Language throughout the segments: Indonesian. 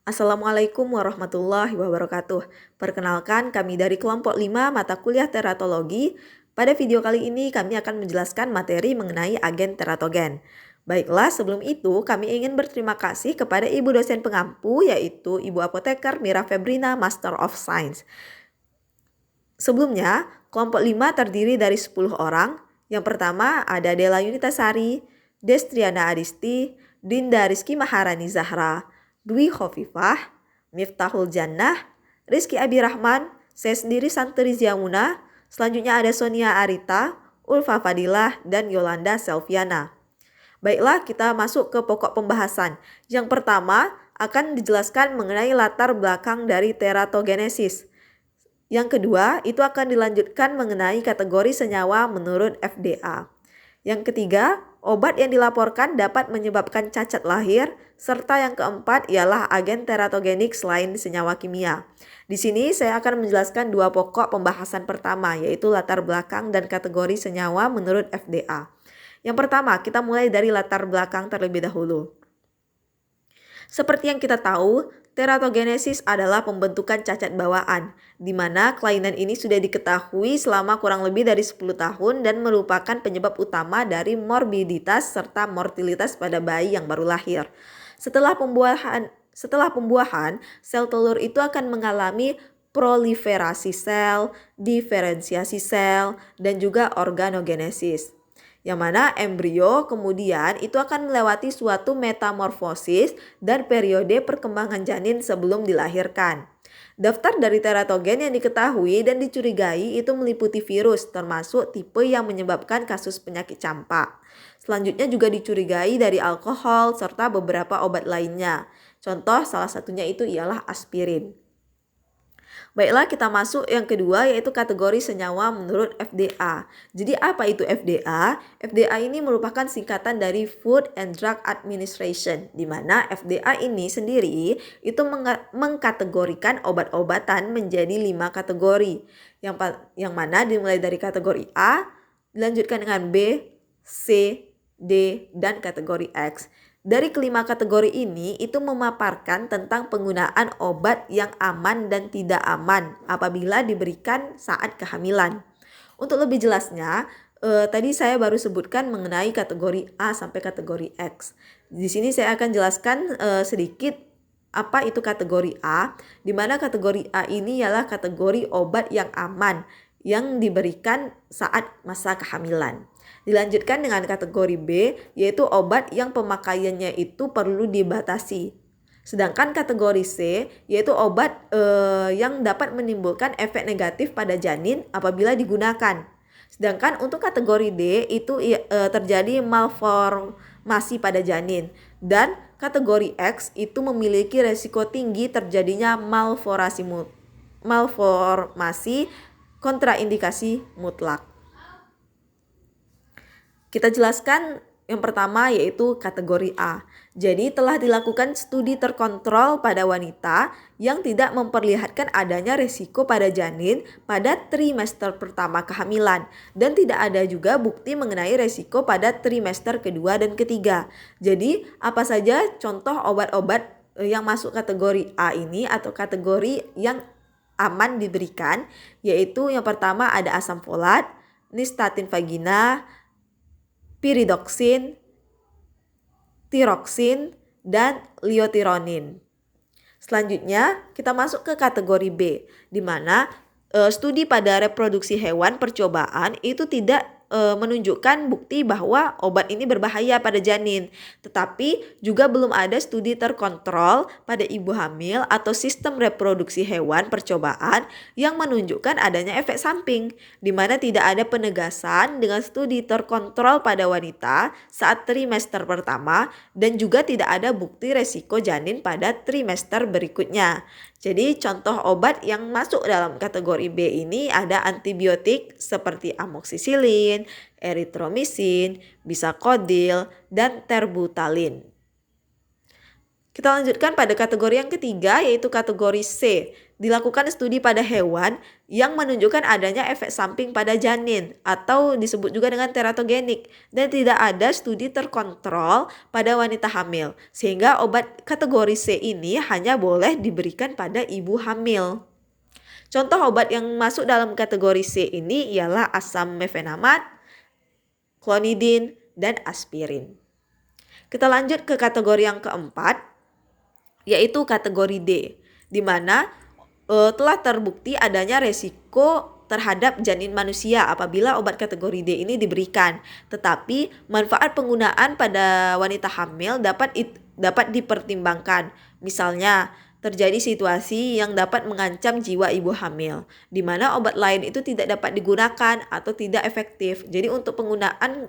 Assalamualaikum warahmatullahi wabarakatuh. Perkenalkan, kami dari kelompok 5 mata kuliah teratologi. Pada video kali ini kami akan menjelaskan materi mengenai agen teratogen. Baiklah, sebelum itu kami ingin berterima kasih kepada Ibu dosen pengampu yaitu Ibu Apoteker Mira Febrina, Master of Science. Sebelumnya, kelompok 5 terdiri dari 10 orang. Yang pertama ada Dela Yunitasari, Destriana Adisti, Dinda Rizky Maharani Zahra, Dwi Khofifah, Miftahul Jannah, Rizky Abirahman, saya sendiri Santri Ziamuna, selanjutnya ada Sonia Arita, Ulfa Fadilah, dan Yolanda Selviana. Baiklah, kita masuk ke pokok pembahasan. Yang pertama akan dijelaskan mengenai latar belakang dari teratogenesis. Yang kedua, itu akan dilanjutkan mengenai kategori senyawa menurut FDA. Yang ketiga, obat yang dilaporkan dapat menyebabkan cacat lahir, serta yang keempat ialah agen teratogenik selain senyawa kimia. Di sini saya akan menjelaskan dua pokok pembahasan pertama, yaitu latar belakang dan kategori senyawa menurut FDA. Yang pertama, kita mulai dari latar belakang terlebih dahulu. Seperti yang kita tahu, teratogenesis adalah pembentukan cacat bawaan, di mana kelainan ini sudah diketahui selama kurang lebih dari 10 tahun dan merupakan penyebab utama dari morbiditas serta mortalitas pada bayi yang baru lahir. Setelah pembuahan, sel telur itu akan mengalami proliferasi sel, diferensiasi sel, dan juga organogenesis. Yang mana embrio kemudian itu akan melewati suatu metamorfosis dan periode perkembangan janin sebelum dilahirkan. Daftar dari teratogen yang diketahui dan dicurigai itu meliputi virus termasuk tipe yang menyebabkan kasus penyakit campak. Selanjutnya juga dicurigai dari alkohol serta beberapa obat lainnya. Contoh salah satunya itu ialah aspirin. Baiklah, kita masuk yang kedua yaitu kategori senyawa menurut FDA. Jadi apa itu FDA? FDA ini merupakan singkatan dari Food and Drug Administration, di mana FDA ini sendiri itu mengkategorikan obat-obatan menjadi 5 kategori. Yang mana dimulai dari kategori A, dilanjutkan dengan B, C, D, dan kategori X. Dari kelima kategori ini itu memaparkan tentang penggunaan obat yang aman dan tidak aman apabila diberikan saat kehamilan. Untuk lebih jelasnya, tadi saya baru sebutkan mengenai kategori A sampai kategori X. Di sini saya akan jelaskan sedikit apa itu kategori A, di mana kategori A ini ialah kategori obat yang aman yang diberikan saat masa kehamilan. Dilanjutkan dengan kategori B, yaitu obat yang pemakaiannya itu perlu dibatasi. Sedangkan kategori C, yaitu obat yang dapat menimbulkan efek negatif pada janin apabila digunakan. Sedangkan untuk kategori D, itu terjadi malformasi pada janin. Dan kategori X itu memiliki resiko tinggi terjadinya malformasi kontraindikasi mutlak. Kita jelaskan yang pertama yaitu kategori A. Jadi telah dilakukan studi terkontrol pada wanita yang tidak memperlihatkan adanya risiko pada janin pada trimester pertama kehamilan. Dan tidak ada juga bukti mengenai risiko pada trimester kedua dan ketiga. Jadi apa saja contoh obat-obat yang masuk kategori A ini atau kategori yang aman diberikan, yaitu yang pertama ada asam folat, nystatin vagina, piridoksin, tiroksin, dan liotironin. Selanjutnya kita masuk ke kategori B, di mana studi pada reproduksi hewan percobaan itu tidak menunjukkan bukti bahwa obat ini berbahaya pada janin. Tetapi juga belum ada studi terkontrol pada ibu hamil atau sistem reproduksi hewan percobaan yang menunjukkan adanya efek samping, di mana tidak ada penegasan dengan studi terkontrol pada wanita saat trimester pertama dan juga tidak ada bukti resiko janin pada trimester berikutnya. Jadi contoh obat yang masuk dalam kategori B ini ada antibiotik seperti amoksisilin, eritromisin, bisakodil, dan terbutalin. Kita lanjutkan pada kategori yang ketiga, yaitu kategori C. Dilakukan studi pada hewan yang menunjukkan adanya efek samping pada janin atau disebut juga dengan teratogenik, dan tidak ada studi terkontrol pada wanita hamil. Sehingga obat kategori C ini hanya boleh diberikan pada ibu hamil. Contoh obat yang masuk dalam kategori C ini ialah asam mefenamat, klonidin, dan aspirin. Kita lanjut ke kategori yang keempat, yaitu kategori D, di mana telah terbukti adanya resiko terhadap janin manusia apabila obat kategori D ini diberikan. Tetapi manfaat penggunaan pada wanita hamil dapat dipertimbangkan. Misalnya, terjadi situasi yang dapat mengancam jiwa ibu hamil, di mana obat lain itu tidak dapat digunakan atau tidak efektif. Jadi untuk penggunaan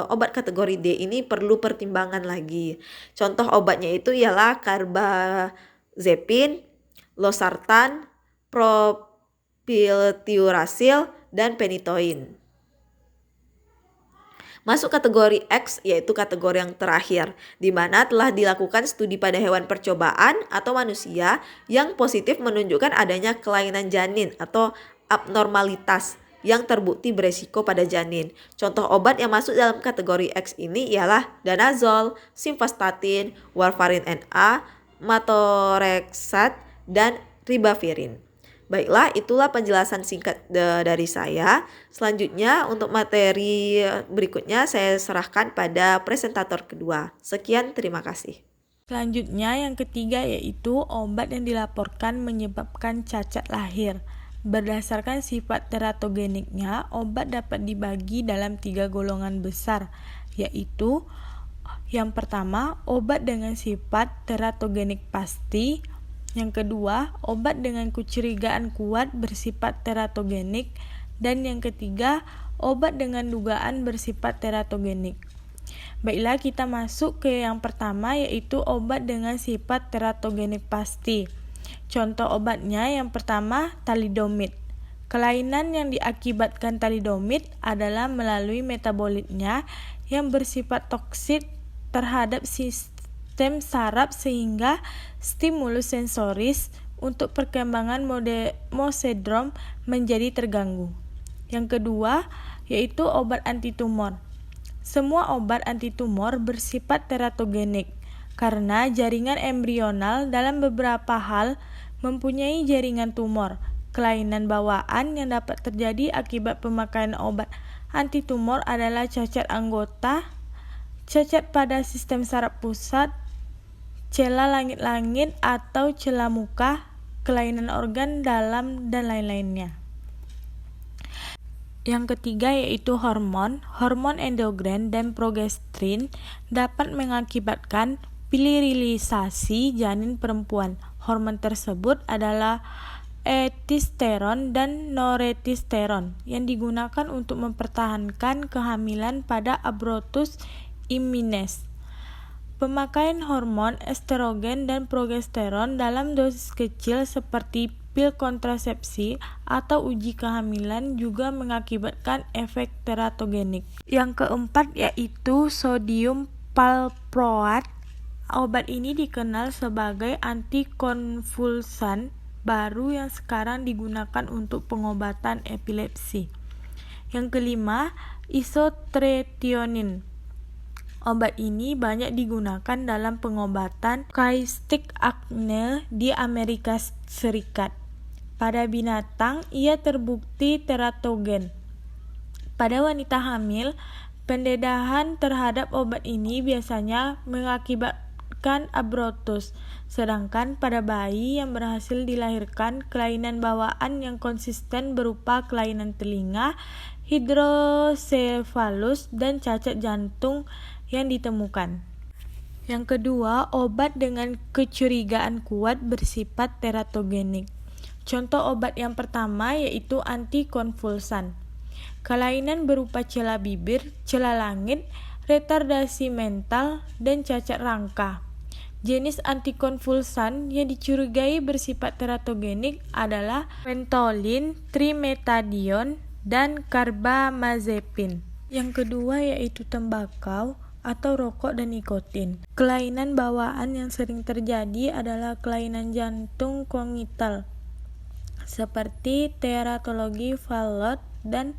obat kategori D ini perlu pertimbangan lagi. Contoh obatnya itu ialah carbazepin, losartan, propiltiuracil, dan penitoin. Masuk kategori X, yaitu kategori yang terakhir, di mana telah dilakukan studi pada hewan percobaan atau manusia yang positif menunjukkan adanya kelainan janin atau abnormalitas yang terbukti beresiko pada janin. Contoh obat yang masuk dalam kategori X ini ialah danazol, simvastatin, warfarin NA, matorexat, dan ribavirin. Baiklah, itulah penjelasan singkat dari saya. Selanjutnya untuk materi berikutnya saya serahkan pada presentator kedua. Sekian, terima kasih. Selanjutnya yang ketiga yaitu obat yang dilaporkan menyebabkan cacat lahir. Berdasarkan sifat teratogeniknya, obat dapat dibagi dalam 3 golongan besar, yaitu yang pertama, obat dengan sifat teratogenik pasti. Yang kedua, obat dengan kecurigaan kuat bersifat teratogenik. Dan yang ketiga, obat dengan dugaan bersifat teratogenik. Baiklah, kita masuk ke yang pertama, yaitu obat dengan sifat teratogenik pasti. Contoh obatnya yang pertama, thalidomid. Kelainan yang diakibatkan thalidomid adalah melalui metabolitnya yang bersifat toksik terhadap sistem saraf sehingga stimulus sensoris untuk perkembangan mosedrom menjadi terganggu. Yang kedua, yaitu obat antitumor. Semua obat antitumor bersifat teratogenik karena jaringan embrional dalam beberapa hal mempunyai jaringan tumor. Kelainan bawaan yang dapat terjadi akibat pemakaian obat antitumor adalah cacat anggota, cacat pada sistem saraf pusat, celah langit-langit atau celah muka, kelainan organ dalam, dan lain-lainnya. Yang ketiga yaitu hormon. Hormon endogren dan progesterin dapat mengakibatkan virilitasasi janin perempuan. Hormon tersebut adalah testosteron dan nortestosteron yang digunakan untuk mempertahankan kehamilan pada abortus imminens. Pemakaian hormon estrogen dan progesteron dalam dosis kecil seperti pil kontrasepsi atau uji kehamilan juga mengakibatkan efek teratogenik. Yang keempat yaitu sodium valproat. Obat ini dikenal sebagai antikonvulsan baru yang sekarang digunakan untuk pengobatan epilepsi. Yang kelima, isotretinoin. Obat ini banyak digunakan dalam pengobatan cystic acne di Amerika Serikat. Pada binatang, ia terbukti teratogen. Pada wanita hamil, pendedahan terhadap obat ini biasanya mengakibatkan abortus, sedangkan pada bayi yang berhasil dilahirkan, kelainan bawaan yang konsisten berupa kelainan telinga, hidrosefalus, dan cacat jantung yang ditemukan. Yang kedua, obat dengan kecurigaan kuat bersifat teratogenik. Contoh obat yang pertama yaitu antikonvulsan. Kelainan berupa celah bibir, celah langit, retardasi mental, dan cacat rangka. Jenis antikonvulsan yang dicurigai bersifat teratogenik adalah Ventolin, trimetadion, dan carbamazepin. Yang kedua yaitu tembakau. atau rokok dan nikotin. Kelainan bawaan yang sering terjadi adalah kelainan jantung kongnital seperti teratologi Fallot dan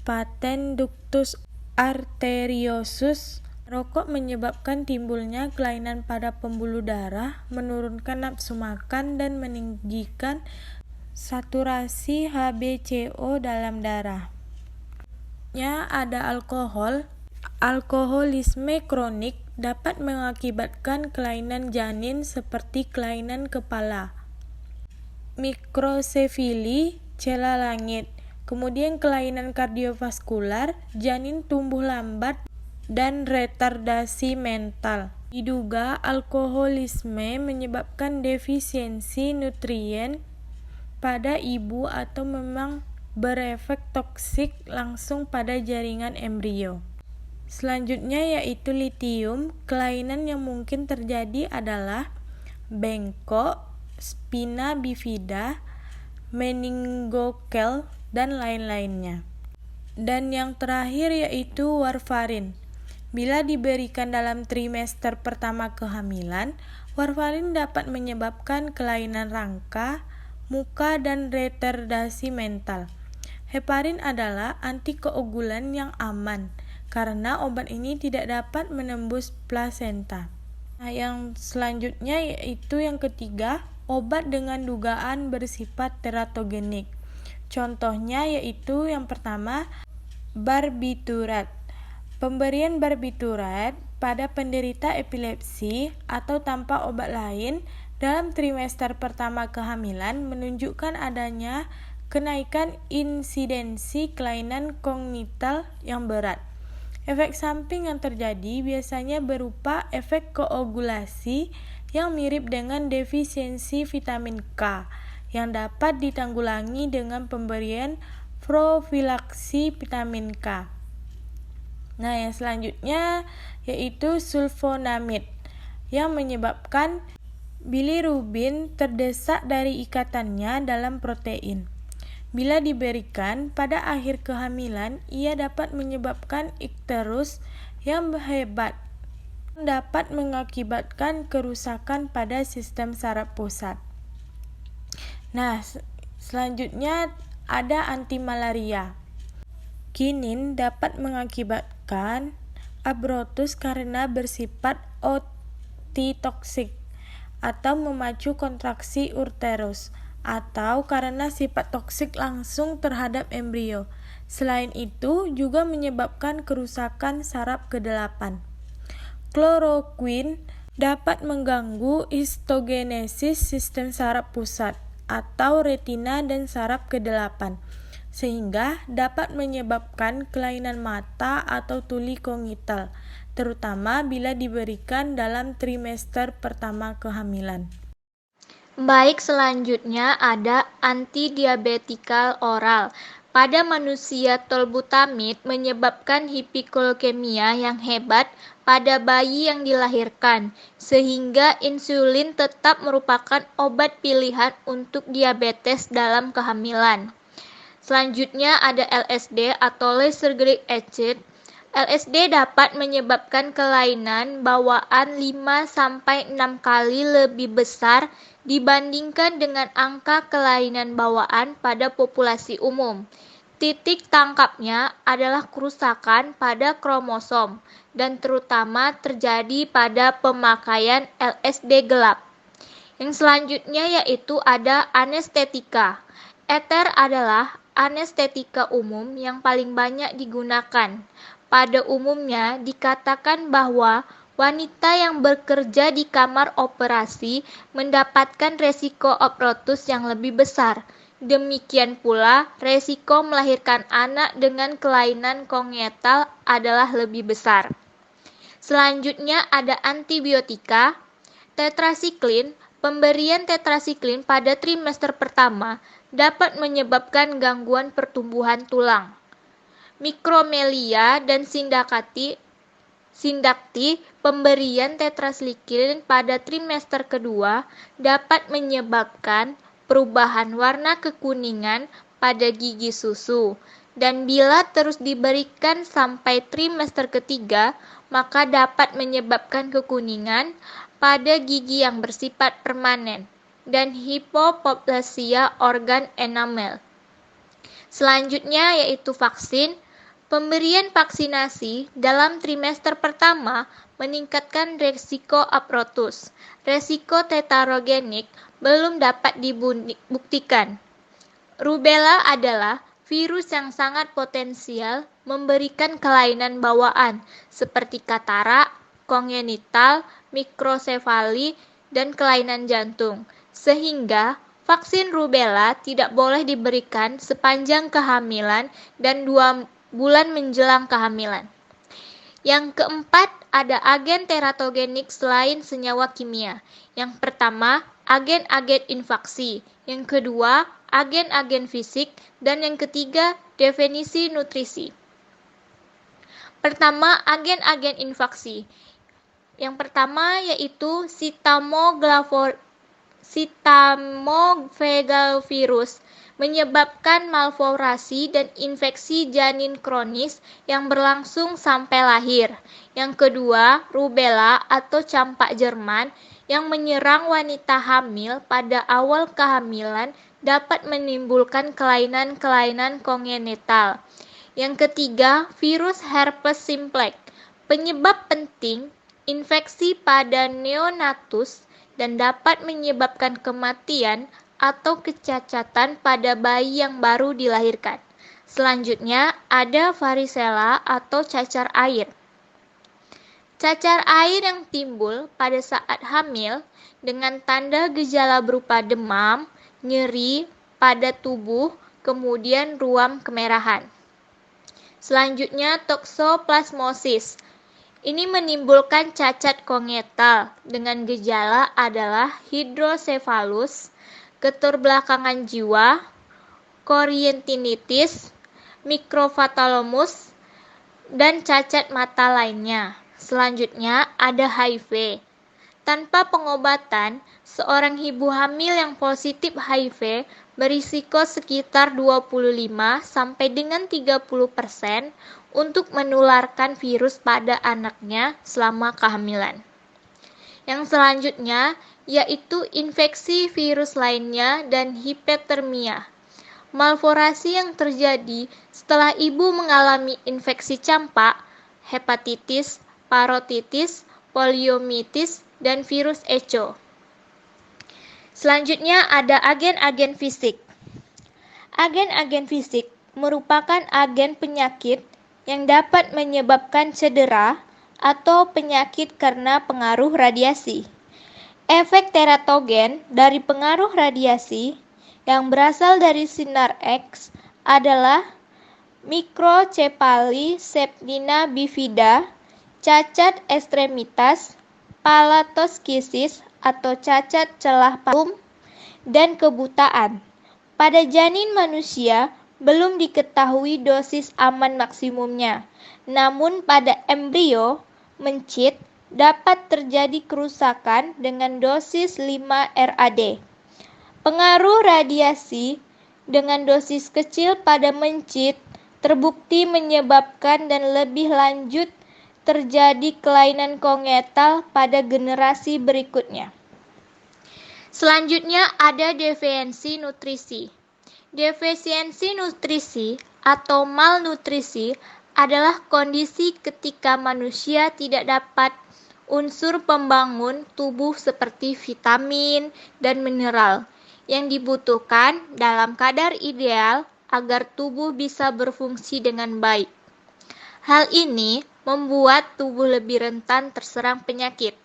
patent ductus arteriosus. Rokok menyebabkan timbulnya kelainan pada pembuluh darah, menurunkan nafsu makan, dan meninggikan saturasi HbCO dalam darah. Ada alkohol. Alkoholisme kronik dapat mengakibatkan kelainan janin seperti kelainan kepala, mikrosefili, cela langit, kemudian kelainan kardiovaskular, janin tumbuh lambat, dan retardasi mental. Diduga alkoholisme menyebabkan defisiensi nutrien pada ibu atau memang berefek toksik langsung pada jaringan embrio. Selanjutnya yaitu litium. Kelainan yang mungkin terjadi adalah bengkok, spina bifida, meningokel, dan lain-lainnya. Dan yang terakhir yaitu warfarin. Bila diberikan dalam trimester pertama kehamilan, warfarin dapat menyebabkan kelainan rangka, muka, dan retardasi mental. Heparin adalah antikoagulan yang aman, karena obat ini tidak dapat menembus plasenta. Yang selanjutnya yaitu yang ketiga, obat dengan dugaan bersifat teratogenik. Contohnya yaitu yang pertama, barbiturat. Pemberian barbiturat pada penderita epilepsi atau tanpa obat lain dalam trimester pertama kehamilan menunjukkan adanya kenaikan insidensi kelainan kognital yang berat. Efek samping yang terjadi biasanya berupa efek koagulasi yang mirip dengan defisiensi vitamin K yang dapat ditanggulangi dengan pemberian profilaksi vitamin K. Yang selanjutnya yaitu sulfonamid yang menyebabkan bilirubin terdesak dari ikatannya dalam protein. Bila diberikan pada akhir kehamilan, ia dapat menyebabkan ikterus yang hebat, dapat mengakibatkan kerusakan pada sistem saraf pusat. Selanjutnya ada antimalaria. Kinin dapat mengakibatkan abrotus karena bersifat otitoksik atau memacu kontraksi uterus, atau karena sifat toksik langsung terhadap embrio. Selain itu, juga menyebabkan kerusakan saraf ke-8. Kloroquine dapat mengganggu histogenesis sistem saraf pusat atau retina dan saraf ke-8, sehingga dapat menyebabkan kelainan mata atau tuli kognital, terutama bila diberikan dalam trimester pertama kehamilan. Baik, selanjutnya ada antidiabetikal oral. Pada manusia tolbutamid menyebabkan hipoglukemia yang hebat pada bayi yang dilahirkan, sehingga insulin tetap merupakan obat pilihan untuk diabetes dalam kehamilan. Selanjutnya ada LSD atau lysergic acid. LSD dapat menyebabkan kelainan bawaan 5-6 kali lebih besar dibandingkan dengan angka kelainan bawaan pada populasi umum. Titik tangkapnya adalah kerusakan pada kromosom dan terutama terjadi pada pemakaian LSD gelap. Yang selanjutnya yaitu ada anestetika. Eter adalah anestetika umum yang paling banyak digunakan. Pada umumnya dikatakan bahwa wanita yang bekerja di kamar operasi mendapatkan resiko abrotus yang lebih besar. Demikian pula, resiko melahirkan anak dengan kelainan kongenital adalah lebih besar. Selanjutnya ada antibiotika. Tetrasiklin. Pemberian tetrasiklin pada trimester pertama dapat menyebabkan gangguan pertumbuhan tulang. Mikromelia dan sindakti, pemberian tetrasiklin pada trimester kedua dapat menyebabkan perubahan warna kekuningan pada gigi susu, dan bila terus diberikan sampai trimester ketiga, maka dapat menyebabkan kekuningan pada gigi yang bersifat permanen dan hipoplasia organ enamel. Selanjutnya yaitu vaksin. Pemberian vaksinasi dalam trimester pertama meningkatkan resiko aprotus. Resiko tetragenik belum dapat dibuktikan. Rubella adalah virus yang sangat potensial memberikan kelainan bawaan seperti katarak, kongenital, mikrosefali, dan kelainan jantung. Sehingga vaksin rubella tidak boleh diberikan sepanjang kehamilan dan 2 bulan menjelang kehamilan. Yang keempat, ada agen teratogenik selain senyawa kimia. Yang pertama, agen-agen invaksi. Yang kedua, agen-agen fisik. Dan yang ketiga, definisi nutrisi. Pertama, agen-agen invaksi. Yang pertama yaitu cytomegalovirus menyebabkan malformasi dan infeksi janin kronis yang berlangsung sampai lahir. Yang kedua, rubella atau campak Jerman yang menyerang wanita hamil pada awal kehamilan dapat menimbulkan kelainan-kelainan kongenital. Yang ketiga, virus herpes simplex, penyebab penting infeksi pada neonatus dan dapat menyebabkan kematian atau kecacatan pada bayi yang baru dilahirkan. Selanjutnya, ada varicella atau cacar air. Cacar air yang timbul pada saat hamil dengan tanda gejala berupa demam, nyeri pada tubuh, kemudian ruam kemerahan. Selanjutnya, toxoplasmosis. Ini menimbulkan cacat kongenital dengan gejala adalah hidrosefalus, keterbelakangan jiwa, chorioretinitis, mikrofthalamus, dan cacat mata lainnya. Selanjutnya ada HIV. Tanpa pengobatan, seorang ibu hamil yang positif HIV berisiko sekitar 25 sampai dengan 30% untuk menularkan virus pada anaknya selama kehamilan. Yang selanjutnya yaitu infeksi virus lainnya dan hipotermia. Malformasi yang terjadi setelah ibu mengalami infeksi campak, hepatitis, parotitis, poliomielitis, dan virus ECO. Selanjutnya ada agen-agen fisik. Agen-agen fisik merupakan agen penyakit yang dapat menyebabkan cedera atau penyakit karena pengaruh radiasi. Efek teratogen dari pengaruh radiasi yang berasal dari sinar X adalah mikrocephaly septina bifida, cacat ekstremitas, palatoskisis atau cacat celah parum, dan kebutaan. Pada janin manusia belum diketahui dosis aman maksimumnya, namun pada embrio mencit dapat terjadi kerusakan dengan dosis 5 rad. Pengaruh radiasi dengan dosis kecil pada mencit terbukti menyebabkan dan lebih lanjut terjadi kelainan kongenital pada generasi berikutnya. Selanjutnya ada defisiensi nutrisi. Defisiensi nutrisi atau malnutrisi adalah kondisi ketika manusia tidak dapat unsur pembangun tubuh seperti vitamin dan mineral yang dibutuhkan dalam kadar ideal agar tubuh bisa berfungsi dengan baik. Hal ini membuat tubuh lebih rentan terserang penyakit,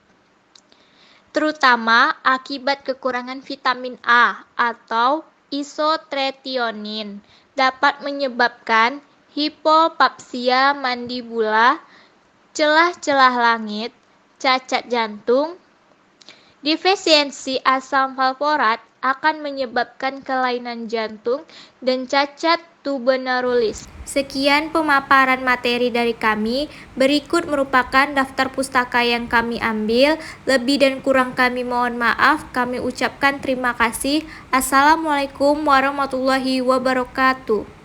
terutama akibat kekurangan vitamin A atau isotrionin dapat menyebabkan hipopapsia mandibula, celah-celah langit, cacat jantung. Defisiensi asam valproat akan menyebabkan kelainan jantung dan cacat tuberculosis. Sekian pemaparan materi dari kami. Berikut merupakan daftar pustaka yang kami ambil. Lebih dan kurang kami mohon maaf. Kami ucapkan terima kasih. Assalamualaikum warahmatullahi wabarakatuh.